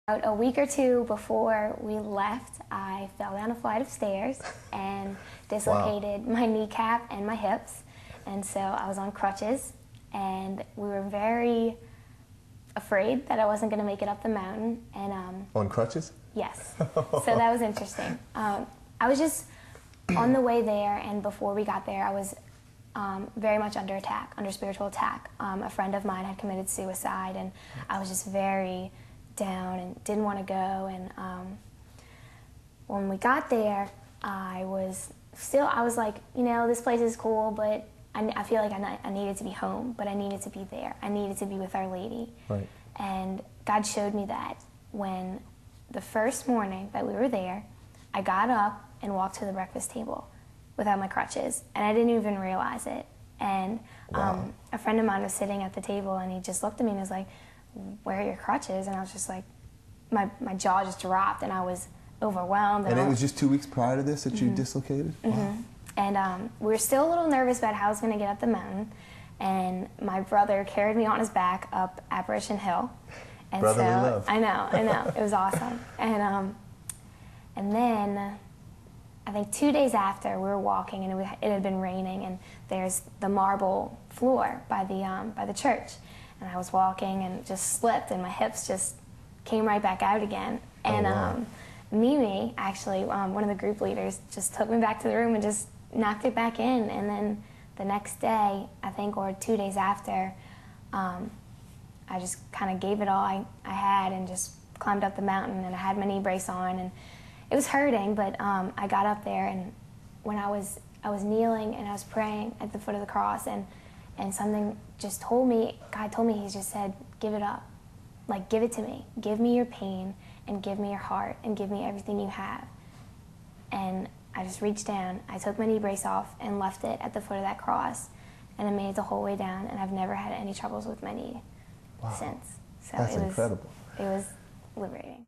About a week or two before we left, I fell down a flight of stairs and dislocated my kneecap and my hips. And so I was on crutches, and we were very afraid that I wasn't going to make it up the mountain. And on crutches? Yes. So that was interesting. I was just on the way there, and before we got there, I was very much under attack, under spiritual attack. A friend of mine had committed suicide, and I was just very down and didn't want to go. And when we got there, I was like, you know, this place is cool, but I feel like I needed to be home, but I needed to be there. I needed to be with Our Lady. Right. And God showed me that when the first morning that we were there, I got up and walked to the breakfast table without my crutches, and I didn't even realize it. And a friend of mine was sitting at the table, and he just looked at me and was like, "Where are your crutches?" And I was just like, my jaw just dropped, and I was overwhelmed. And it was just 2 weeks prior to this that you dislocated? Wow. And we were still a little nervous about how I was going to get up the mountain. And my brother carried me on his back up Apparition Hill. And Brotherly so, love. I know. It was awesome. And then I think 2 days after, we were walking, and it had been raining, and there's the marble floor by the church. And I was walking and just slipped, and my hips just came right back out again. And Mimi, actually, one of the group leaders, just took me back to the room and just knocked it back in. And then the next day, I think, or 2 days after, I just kind of gave it all I had and just climbed up the mountain, and I had my knee brace on, and it was hurting, but I got up there, and when I was kneeling and I was praying at the foot of the cross, and something just told me, God told me, He just said, give it up. Like, give it to me. Give me your pain, and give me your heart, and give me everything you have. And I just reached down, I took my knee brace off and left it at the foot of that cross, and I made it the whole way down, and I've never had any troubles with my knee since. So That's incredible. It was liberating.